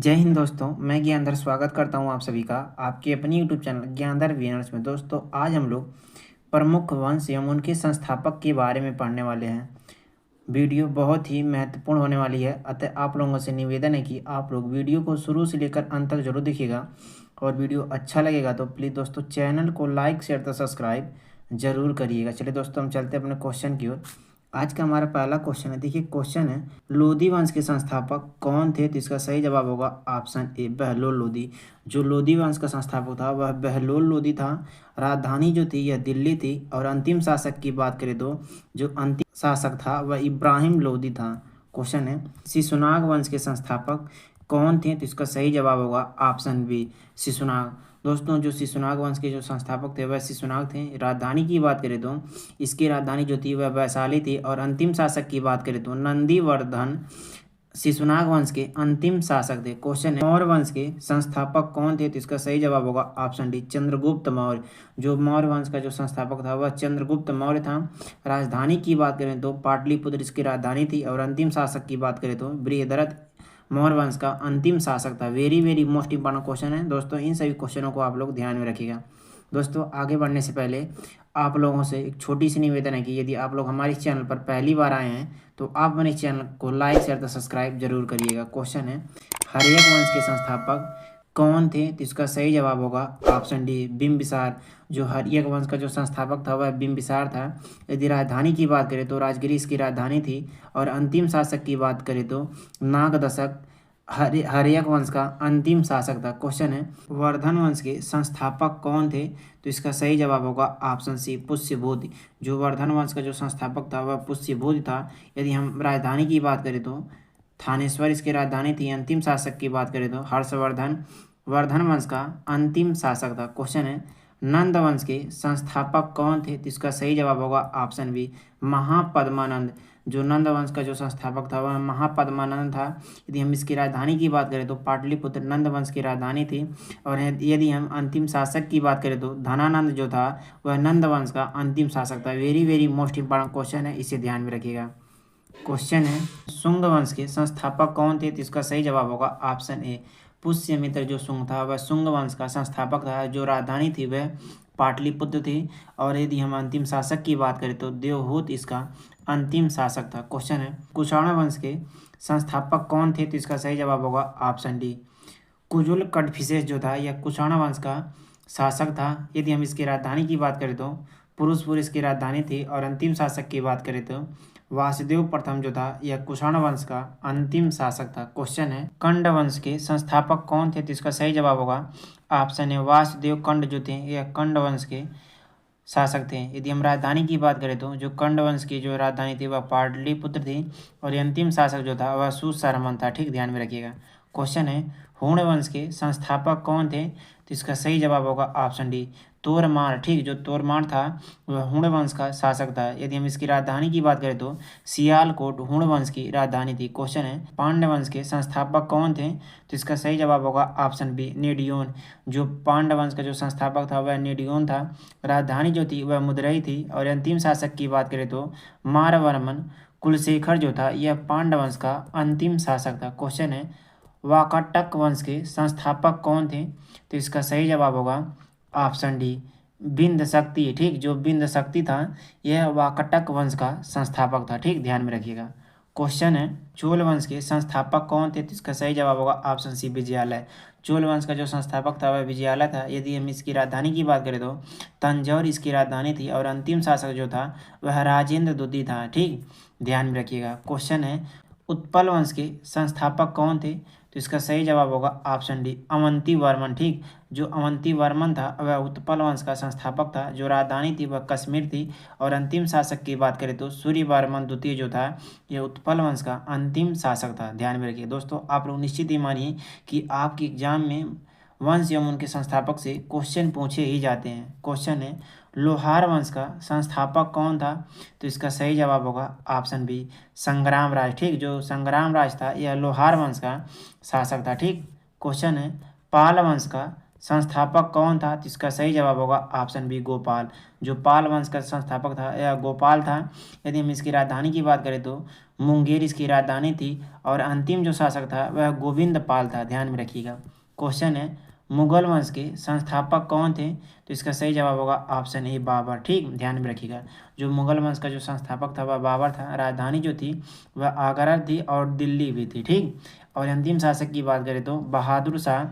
जय हिंद दोस्तों, मैं ज्ञानधर स्वागत करता हूं आप सभी का आपके अपनी यूट्यूब चैनल ज्ञानधर वीनर्स में। दोस्तों आज हम लोग प्रमुख वंश एवं उनके संस्थापक के बारे में पढ़ने वाले हैं। वीडियो बहुत ही महत्वपूर्ण होने वाली है, अतः आप लोगों से निवेदन है कि आप लोग वीडियो को शुरू से लेकर अंत तक जरूर देखिएगा और वीडियो अच्छा लगेगा तो प्लीज़ दोस्तों चैनल को लाइक शेयर तथा सब्सक्राइब जरूर करिएगा। चलिए दोस्तों हम चलते हैं अपने क्वेश्चन की ओर। आज का हमारा पहला क्वेश्चन है, देखिए क्वेश्चन है, लोधी वंश के संस्थापक कौन थे? तो इसका सही जवाब होगा ऑप्शन ए बहलोल लोधी। जो लोधी वंश का संस्थापक था वह बहलोल लोधी था। राजधानी जो थी यह दिल्ली थी और अंतिम शासक की बात करें तो जो अंतिम शासक था वह इब्राहिम लोधी था। क्वेश्चन है, शिशुनाग वंश के संस्थापक कौन थे? तो इसका सही जवाब होगा ऑप्शन बी शिशुनाग। दोस्तों जो शिशुनाग वंश के जो संस्थापक थे वह शिशुनाग थे। राजधानी की बात करें तो इसकी राजधानी जो थी वह वैशाली थी और अंतिम शासक की बात करें तो नंदीवर्धन शिशुनाग वंश के अंतिम शासक थे। क्वेश्चन है, मौर्य वंश के संस्थापक कौन थे? तो इसका सही जवाब होगा ऑप्शन डी चंद्रगुप्त मौर्य। जो मौर्य वंश का जो संस्थापक था वह चंद्रगुप्त मौर्य था। राजधानी की बात करें तो पाटलिपुत्र इसकी राजधानी थी और अंतिम शासक की बात करें तो बृहद्रथ मौर्य वंश का अंतिम शासक था। Very very most important question है दोस्तों, इन सभी क्वेश्चनों को आप लोग ध्यान में रखिएगा। दोस्तों आगे बढ़ने से पहले आप लोगों से एक छोटी सी निवेदन है कि यदि आप लोग हमारे चैनल पर पहली बार आए हैं तो आप हमारे चैनल को लाइक शेयर तथा सब्सक्राइब जरूर करिएगा। क्वेश्चन है, हर्यक वंश के संस्थापक कौन थे? तो इसका सही जवाब होगा ऑप्शन डी बिंबिसार। जो हर्यक वंश का जो संस्थापक था वह बिंबिसार था। यदि राजधानी की बात करें तो राजगिरी इसकी राजधानी थी और अंतिम शासक की बात करें तो नागदशक हर्यक वंश का अंतिम शासक था। क्वेश्चन है, वर्धन वंश के संस्थापक कौन थे? तो इसका सही जवाब होगा ऑप्शन सी पुष्यभूति। जो वर्धन वंश का जो संस्थापक था वह पुष्यभूति था। यदि हम राजधानी की बात करें तो थानेश्वर इसकी राजधानी थी। अंतिम शासक की बात करें तो हर्षवर्धन वर्धन वंश का अंतिम शासक था। क्वेश्चन है, नंद वंश के संस्थापक कौन थे? तो इसका सही जवाब होगा ऑप्शन बी महापद्मानंद। जो नंद वंश का जो संस्थापक था वह महापद्मानंद था। यदि हम इसकी राजधानी की बात करें तो पाटलिपुत्र नंद वंश की राजधानी थी और यदि हम अंतिम शासक की बात करें तो धनानंद जो था वह नंद वंश का अंतिम शासक था। Very very most important question है, इसे ध्यान में रखिएगा। क्वेश्चन है, शुंग वंश के संस्थापक कौन थे? तो इसका सही जवाब होगा ऑप्शन ए पुष्यमित्र। जो शुंग था वह शुंग वंश का संस्थापक था। जो राजधानी थी वह पाटलिपुत्र थी और यदि हम अंतिम शासक की बात करें तो देवहूत इसका अंतिम शासक था। क्वेश्चन है, कुषाण वंश के संस्थापक कौन थे? तो इसका सही जवाब होगा ऑप्शन डी कुजुल कटफिसेस जो था यह कुषाण वंश का शासक था। यदि हम इसकी राजधानी की बात करें तो पुरुषपुर इसकी राजधानी थी और अंतिम शासक की बात करें तो वासुदेव प्रथम जो था यह कुषाण वंश का अंतिम शासक था। क्वेश्चन है, कंड वंश के संस्थापक कौन थे? तो इसका सही जवाब होगा ऑप्शन है वासुदेव कंड जो थे यह कंड वंश के शासक थे। यदि हम राजधानी की बात करें तो जो कंड वंश की जो राजधानी थी वह पाटलिपुत्र थी और अंतिम शासक जो था वह सुशर्मन था। ठीक, ध्यान में रखिएगा। क्वेश्चन है, हूण वंश के संस्थापक कौन थे? तो इसका सही जवाब होगा ऑप्शन डी तोरमार। ठीक, जो तोरमार था वह हूण वंश का शासक था। यदि हम इसकी राजधानी की बात करें तो सियालकोट हूण वंश की राजधानी थी। क्वेश्चन है, पांड्य वंश के संस्थापक कौन थे? तो इसका सही जवाब होगा ऑप्शन बी नेडियोन। जो पांड्य वंश का जो संस्थापक था वह नेडियोन था। राजधानी जो थी वह मदुरई थी और अंतिम शासक की बात करें तो मारवर्मन कुलशेखर जो था यह पांड्य वंश का अंतिम शासक था। क्वेश्चन है, वाकाटक वंश के संस्थापक कौन थे? तो इसका सही जवाब होगा ऑप्शन डी बिंद शक्ति। ठीक, जो बिंद शक्ति था यह वाकाटक वंश का संस्थापक था। ठीक, ध्यान में रखिएगा। क्वेश्चन है, चोल वंश के संस्थापक कौन थे? तो इसका सही जवाब होगा ऑप्शन सी विजयालय। चोल वंश का जो संस्थापक था वह विजयालय था। यदि हम इसकी राजधानी की बात करें तो तंजौर इसकी राजधानी थी और अंतिम शासक जो था वह राजेंद्र द्वितीय था। ठीक, ध्यान में रखिएगा। क्वेश्चन है, उत्पल वंश के संस्थापक कौन थे? तो इसका सही जवाब होगा ऑप्शन डी अवंती वर्मन। ठीक, जो अवंती वर्मन था वह उत्पल वंश का संस्थापक था। जो राजधानी थी वह कश्मीर थी और अंतिम शासक की बात करें तो सूर्यवर्मन द्वितीय जो था यह उत्पल वंश का अंतिम शासक था। ध्यान में रखिए। दोस्तों आप लोग निश्चित ही मानिए कि आपके एग्जाम में वंश एवं उनके संस्थापक से क्वेश्चन पूछे ही जाते हैं। क्वेश्चन है, लोहार वंश का संस्थापक कौन था? तो इसका सही जवाब होगा ऑप्शन बी संग्राम राज। ठीक, जो संग्राम राज था यह लोहार वंश का शासक था। ठीक, क्वेश्चन है, पाल वंश का संस्थापक कौन था? तो इसका सही जवाब होगा ऑप्शन बी गोपाल। जो पाल वंश का संस्थापक था या गोपाल था। यदि हम इसकी राजधानी की बात करें तो मुंगेर इसकी राजधानी थी और अंतिम जो शासक था वह गोविंद पाल था। ध्यान में रखिएगा। क्वेश्चन है मुगल वंश के संस्थापक कौन थे? तो इसका सही जवाब होगा ऑप्शन ए बाबर। ठीक, ध्यान में रखिएगा। जो मुगल वंश का जो संस्थापक था वह बाबर था। राजधानी जो थी वह आगरा थी और दिल्ली भी थी। ठीक, और अंतिम शासक की बात करें तो बहादुर शाह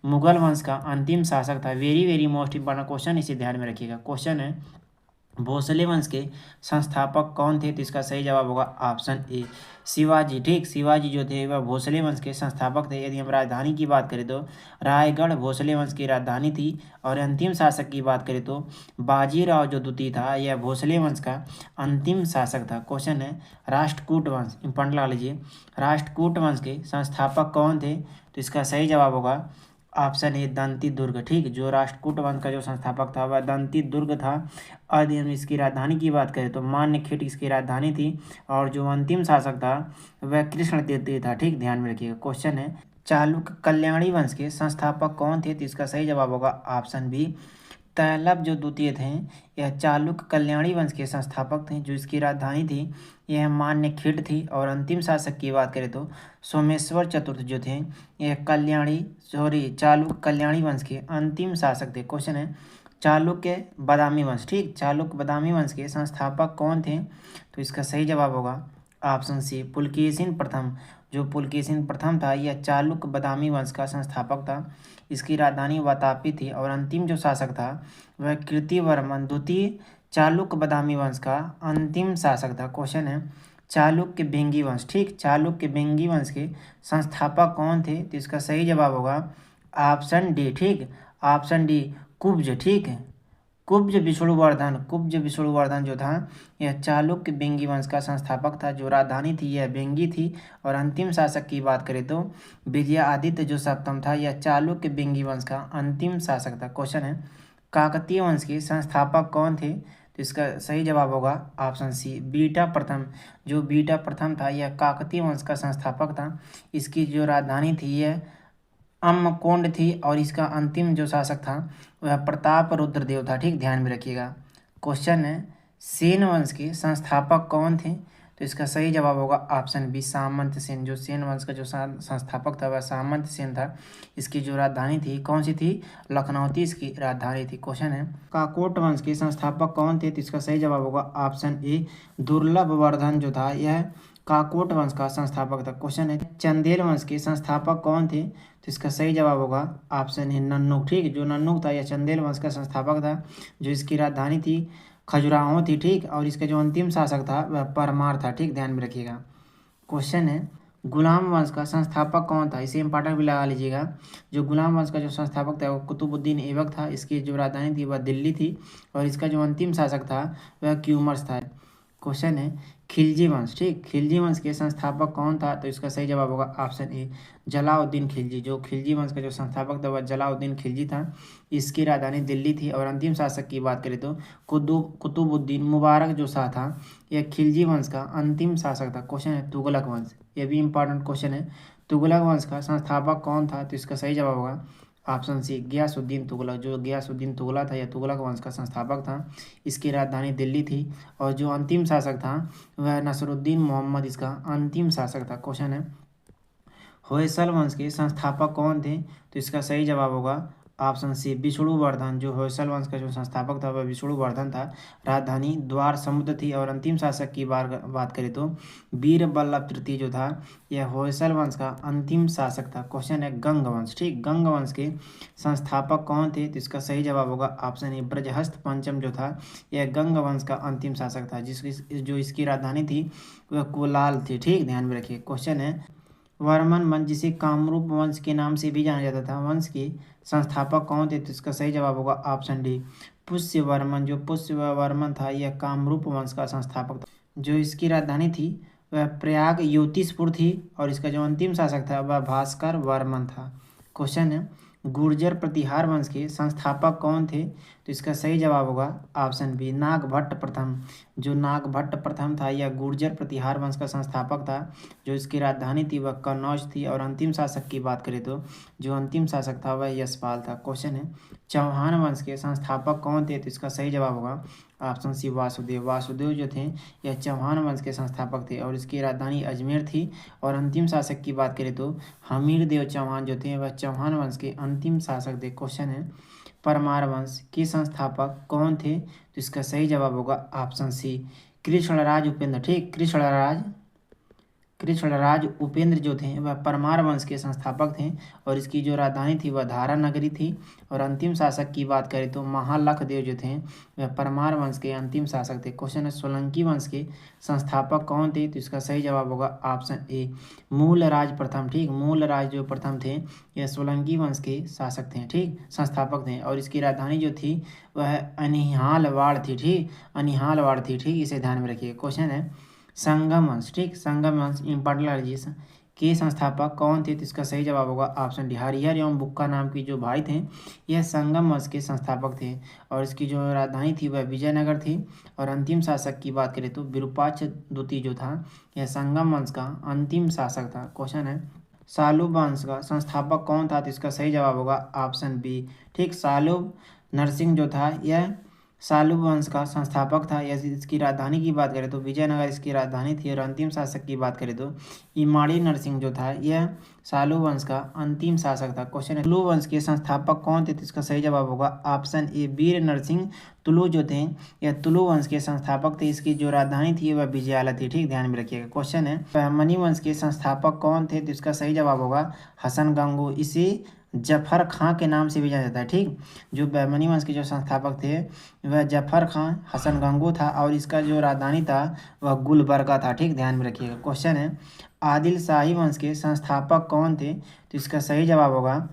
मुगल वंश का अंतिम शासक था। Very very most important question, इसे ध्यान में रखिएगा। क्वेश्चन है भोसले वंश के संस्थापक कौन थे? तो इसका सही जवाब होगा ऑप्शन ए शिवाजी। ठीक, शिवाजी जो थे वह भोसले वंश के संस्थापक थे। यदि हम राजधानी की बात करें तो रायगढ़ भोसले वंश की राजधानी थी। और अंतिम शासक की बात करें तो बाजीराव जो द्वितीय था यह भोसले वंश का अंतिम शासक था। क्वेश्चन है राष्ट्रकूट वंश, इंपॉर्टेंट लगा लीजिए, राष्ट्रकूट वंश के संस्थापक कौन थे? तो इसका सही जवाब होगा ऑप्शन ए दंती दुर्ग। ठीक, जो राष्ट्रकूट वंश का जो संस्थापक था वह दंती दुर्ग था। और यदि हम इसकी राजधानी की बात करें तो मान्यखेट इसकी राजधानी थी। और जो अंतिम शासक था वह कृष्ण तीर्थी था। ठीक, ध्यान में रखिएगा। क्वेश्चन है चालुक्य कल्याणी वंश के संस्थापक कौन थे? तो इसका सही जवाब होगा ऑप्शन बी तैलभ जो द्वितीय थे। यह चालुक्य कल्याणी वंश के संस्थापक थे। जो इसकी राजधानी थी यह मान्यखेड़ थी। और अंतिम शासक की बात करें तो सोमेश्वर चतुर्थ जो थे यह चालुक्य कल्याणी वंश के अंतिम शासक थे। क्वेश्चन है चालुक्य बादामी वंश। ठीक, चालुक्य बादामी वंश के संस्थापक कौन थे? तो इसका सही जवाब होगा ऑप्शन सी पुलकेशिन प्रथम। जो पुलकेशिन प्रथम था यह चालुक्य बादामी वंश का संस्थापक था। इसकी राजधानी वातापी थी। और अंतिम जो शासक था वह कीर्तिवर्मन द्वितीय चालुक्य बादामी वंश का अंतिम शासक था। क्वेश्चन है चालुक्य बेंगी वंश। ठीक, चालुक्य बेंगी वंश के संस्थापक कौन थे? तो इसका सही जवाब होगा ऑप्शन डी। ठीक, ऑप्शन डी कुब्ज। ठीक है, कुब्ज विष्णुवर्धन जो था यह चालुक्य बेंगी वंश का संस्थापक था। जो राजधानी थी यह बेंगी थी। और अंतिम शासक की बात करें तो विजयादित्य जो सप्तम था यह चालुक्य बेंगी वंश का अंतिम शासक था। क्वेश्चन है काकतीय वंश के संस्थापक कौन थे? तो इसका सही जवाब होगा ऑप्शन सी बीटा प्रथम। जो बीटा प्रथम था यह काकतीय वंश का संस्थापक था। इसकी जो राजधानी थी यह अम्मकोंड थी। और इसका अंतिम जो शासक था वह प्रताप रुद्रदेव था। ठीक, ध्यान में रखिएगा। क्वेश्चन है सेन वंश के संस्थापक कौन थे? तो इसका सही जवाब होगा ऑप्शन बी सामंत सेन। जो सेन वंश का जो संस्थापक था वह सामंत सेन था। इसकी जो राजधानी थी कौन सी थी? लखनऊ थी इसकी राजधानी थी। क्वेश्चन है काकोट वंश के संस्थापक कौन थे? तो इसका सही जवाब होगा ऑप्शन ए दुर्लभ वर्धन जो था यह काकोट वंश का संस्थापक था। क्वेश्चन है चंदेल वंश के संस्थापक कौन थे? तो इसका सही जवाब होगा ऑप्शन है नन्नुक। ठीक, जो नन्नुक था यह चंदेल वंश का संस्थापक था। जो इसकी राजधानी थी खजुराहो थी। ठीक, और इसका जो अंतिम शासक था वह परमार था। ठीक, ध्यान में रखिएगा। क्वेश्चन है गुलाम वंश का संस्थापक कौन था? इसे इंपॉर्टेंट भी लगा लीजिएगा। जो गुलाम वंश का जो संस्थापक था वह कुतुबुद्दीन ऐबक था। इसकी जो राजधानी थी वह दिल्ली थी। और इसका जो अंतिम शासक था वह क्यूमर्स था। क्वेश्चन है खिलजी वंश। ठीक, खिलजी वंश के संस्थापक कौन था? तो इसका सही जवाब होगा ऑप्शन ए जलाउद्दीन खिलजी। जो खिलजी वंश का जो संस्थापक था वह जलाउद्दीन खिलजी था। इसकी राजधानी दिल्ली थी। और अंतिम शासक की बात करें तो कुतुबुद्दीन मुबारक जो शाह था यह खिलजी वंश का अंतिम शासक था। क्वेश्चन है तुगलक वंश। यह भी इंपॉर्टेंट क्वेश्चन है। तुगलक वंश का संस्थापक कौन था? तो इसका सही जवाब होगा ऑप्शन सी गियासुद्दीन तुगलक। जो गियासुद्दीन तुगलक था यह तुगलक वंश का संस्थापक था। इसकी राजधानी दिल्ली थी। और जो अंतिम शासक था वह नसरुद्दीन मोहम्मद इसका अंतिम शासक था। क्वेश्चन है होयसल वंश के संस्थापक कौन थे? तो इसका सही जवाब होगा ऑप्शन सी विष्णुवर्धन। जो होयसल वंश का जो संस्थापक था वह विष्णुवर्धन था। राजधानी द्वार समुद्र थी। और अंतिम शासक की बात करें तो वीर बल्लभ तृतीय जो था यह होयसल वंश का अंतिम शासक था। क्वेश्चन है गंग वंश। ठीक, गंग वंश के संस्थापक कौन थे? तो इसका सही जवाब होगा ऑप्शन ए ब्रजहस्त पंचम जो था यह गंग वंश का अंतिम शासक था। जो इसकी राजधानी थी वह कोलाल थी। ठीक, ध्यान में रखिए। क्वेश्चन है वर्मन वंश जिसे कामरूप वंश के नाम से भी जाना जाता था वंश के संस्थापक कौन थे? तो इसका सही जवाब होगा ऑप्शन डी पुष्यवर्मन। जो पुष्यवर्मन था यह कामरूप वंश का संस्थापक था। जो इसकी राजधानी थी वह प्रयाग ज्योतिषपुर थी। और इसका जो अंतिम शासक था वह भास्कर वर्मन था। क्वेश्चन है गुर्जर प्रतिहार वंश के संस्थापक कौन थे? तो इसका सही जवाब होगा ऑप्शन बी नागभट्ट प्रथम। जो नागभट्ट प्रथम था यह गुर्जर प्रतिहार वंश का संस्थापक था। जो इसकी राजधानी थी वह कन्नौज थी। और अंतिम शासक की बात करें तो जो अंतिम शासक था वह यशपाल था। क्वेश्चन है चौहान वंश के संस्थापक कौन थे? तो इसका सही जवाब होगा ऑप्शन सी वासुदेव। वासुदेव जो थे यह चौहान वंश के संस्थापक थे और इसकी राजधानी अजमेर थी। और अंतिम शासक की बात करें तो हमीर देव चौहान जो थे वह चौहान वंश के अंतिम शासक थे। क्वेश्चन है परमार वंश के संस्थापक कौन थे? तो इसका सही जवाब होगा ऑप्शन सी कृष्णराज उपेंद्र। ठीक, कृष्णराज उपेंद्र जो थे वह परमार वंश के संस्थापक थे और इसकी जो राजधानी थी वह धारा नगरी थी। और अंतिम शासक की बात करें तो महालख देव जो थे वह परमार वंश के अंतिम शासक थे। क्वेश्चन है सोलंकी वंश के संस्थापक कौन थे? तो इसका सही जवाब होगा ऑप्शन ए मूलराज प्रथम। ठीक, मूलराज जो प्रथम थे यह सोलंकी वंश के शासक थे। ठीक, संस्थापक थे और इसकी राजधानी जो थी वह अनिहालवाड़ थी। ठीक, अनिहालवाड़ थी। ठीक, इसे ध्यान में रखिए। क्वेश्चन है संगम वंश। ठीक, संगम वंश इम्पॉर्टेंट के संस्थापक कौन थे? तो इसका सही जवाब होगा ऑप्शन डी हरिहर एवं बुक्का नाम के जो भाई थे यह संगम वंश के संस्थापक थे और इसकी जो राजधानी थी वह विजयनगर थी। और अंतिम शासक की बात करें तो विरूपाक्ष द्वितीय जो था यह संगम वंश का अंतिम शासक था। क्वेश्चन है सालुब वंश का संस्थापक कौन था? तो इसका सही जवाब होगा ऑप्शन बी। ठीक, सालुब नरसिंह जो था यह सालुब वंश का संस्थापक था। यह इसकी राजधानी की बात करें तो विजयनगर इसकी राजधानी थी। और अंतिम शासक की बात करें तो इमाड़ी नरसिंह जो था यह सालुब वंश का अंतिम शासक था। क्वेश्चन है तुलु वंश के संस्थापक कौन थे? तो इसका सही जवाब होगा ऑप्शन ए वीर नरसिंह तुलु जो थे यह तुलु वंश के संस्थापक थे। इसकी जो राजधानी थी वह विजयालय थी। ठीक, ध्यान में रखिएगा। क्वेश्चन है बहमनी वंश के संस्थापक कौन थे? तो इसका सही जवाब होगा हसन गंगू। इसे जफर खां के नाम से भी जाना जाता है। ठीक, जो बहमनी वंश के जो संस्थापक थे वह जफर खां हसन गंगू था और इसका जो राजधानी था वह गुलबर्गा था। ठीक, ध्यान में रखिएगा। क्वेश्चन है आदिल शाही वंश के संस्थापक कौन थे? तो इसका सही जवाब होगा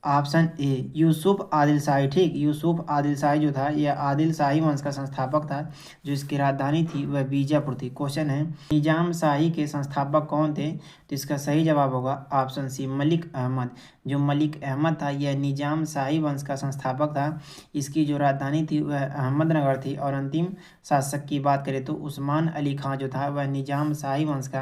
ऑप्शन ए यूसुफ आदिल शाही। ठीक, यूसुफ आदिल शाही जो था यह आदिल शाही वंश का संस्थापक था। जो इसकी राजधानी थी वह बीजापुर थी। क्वेश्चन है निजाम शाही के संस्थापक कौन थे? तो इसका सही जवाब होगा ऑप्शन सी मलिक अहमद। जो मलिक अहमद था यह निजाम शाही वंश का संस्थापक था। इसकी जो राजधानी थी वह अहमदनगर थी। और अंतिम शासक की बात करें तो उस्मान अली खां जो था वह निजाम शाही वंश का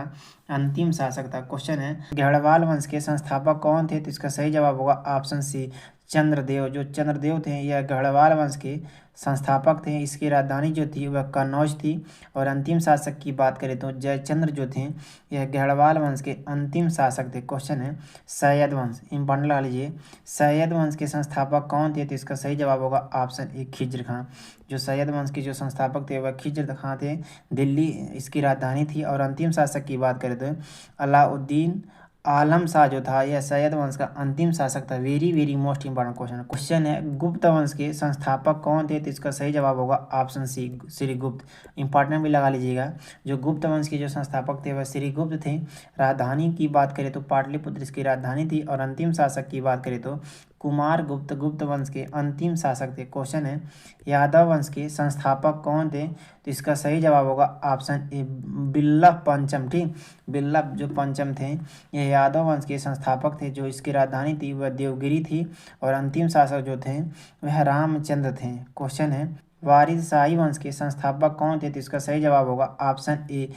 अंतिम शासक था। क्वेश्चन है गढ़वाल वंश के संस्थापक कौन थे? तो इसका सही जवाब होगा ऑप्शन सी चंद्रदेव। जो चंद्रदेव थे यह गढ़वाल वंश के संस्थापक थे। इसकी राजधानी जो थी वह कन्नौज थी। और अंतिम शासक की बात करें तो जयचंद्र जो थे यह गढ़वाल वंश के अंतिम शासक थे। क्वेश्चन है सैयद वंश इम्पॉर्टेंट लगा लीजिए। सैयद वंश के संस्थापक कौन थे? तो इसका सही जवाब होगा ऑप्शन ए खिज्र खां। जो सैयद वंश के जो संस्थापक थे वह खिज्र खां थे। दिल्ली इसकी राजधानी थी। और अंतिम शासक की बात करें तो अलाउद्दीन आलम शाह जो था यह सैयद वंश का अंतिम शासक था। Very very most important question है गुप्त वंश के संस्थापक कौन थे? तो इसका सही जवाब होगा ऑप्शन सी श्रीगुप्त। इंपॉर्टेंट भी लगा लीजिएगा। जो गुप्त वंश के जो संस्थापक थे वह श्रीगुप्त थे। राजधानी की बात करें तो पाटलिपुत्र इसकी राजधानी थी। और अंतिम शासक की बात करें तो कुमार गुप्त गुप्त वंश के अंतिम शासक थे। क्वेश्चन है यादव वंश के संस्थापक कौन थे? तो इसका सही जवाब होगा ऑप्शन ए बिल्लभ पंचम। ठीक, बिल्लभ जो पंचम थे ये यादव वंश के संस्थापक थे। जो इसकी राजधानी थी वह देवगिरी थी। और अंतिम शासक जो थे वह रामचंद्र थे। क्वेश्चन है वारिद शाही वंश के संस्थापक कौन थे? तो इसका सही जवाब होगा ऑप्शन ए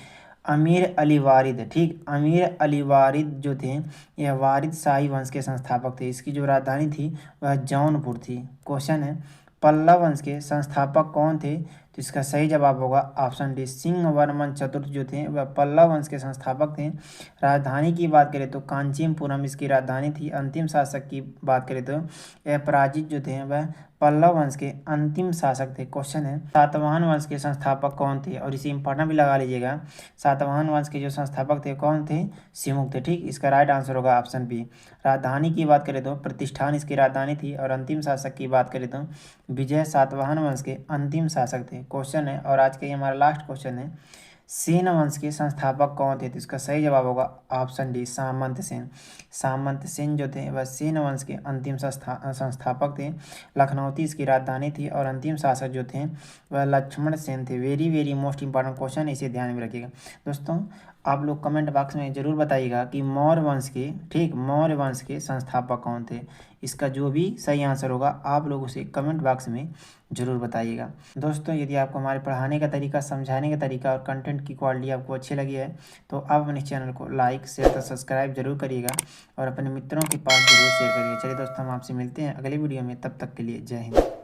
अमीर अली वारिद। ठीक, अमीर अली वारिद जो थे यह वारिद शाही वंश के संस्थापक थे। इसकी जो राजधानी थी वह जौनपुर थी। क्वेश्चन है पल्लव वंश के संस्थापक कौन थे? तो इसका सही जवाब होगा ऑप्शन डी सिंह वर्मन चतुर्थ जो थे वह पल्लव वंश के संस्थापक थे। राजधानी की बात करें तो कांचीपुरम इसकी राजधानी थी। अंतिम शासक की बात करें तो यह पराजित जो थे वह पल्लव वंश के अंतिम शासक थे। क्वेश्चन है सातवाहन वंश के संस्थापक कौन थे? और इसे इंपॉर्टेंट भी लगा लीजिएगा। सातवाहन वंश के जो संस्थापक थे कौन थे? सिमुक थे। ठीक, इसका राइट आंसर होगा ऑप्शन बी। राजधानी की बात करें तो प्रतिष्ठान इसकी राजधानी थी। और अंतिम शासक की बात करें तो विजय सातवाहन वंश के अंतिम शासक थे। क्वेश्चन है और आज का ये हमारा लास्ट क्वेश्चन है सेन वंश के संस्थापक कौन थे? तो इसका सही जवाब होगा ऑप्शन डी, सामंत सेन। सामंत सेन जो थे वह सेन वंश के अंतिम संस्थापक थे। लखनऊती इसकी राजधानी थी और अंतिम शासक जो थे वह लक्ष्मण सेन थे। Very very most important question, इसे ध्यान में रखिएगा। दोस्तों आप लोग कमेंट बॉक्स में ज़रूर बताइएगा कि मौर्य वंश के, ठीक, मौर्य वंश के संस्थापक कौन थे। इसका जो भी सही आंसर होगा आप लोग उसे कमेंट बॉक्स में ज़रूर बताइएगा। दोस्तों यदि आपको हमारे पढ़ाने का तरीका, समझाने का तरीका और कंटेंट की क्वालिटी आपको अच्छी लगी है तो आप अपने चैनल को लाइक शेयर तथा सब्सक्राइब जरूर करिएगा और अपने मित्रों के पास जरूर शेयर करिए। चलिए दोस्तों हम आपसे मिलते हैं अगले वीडियो में, तब तक के लिए जय हिंद।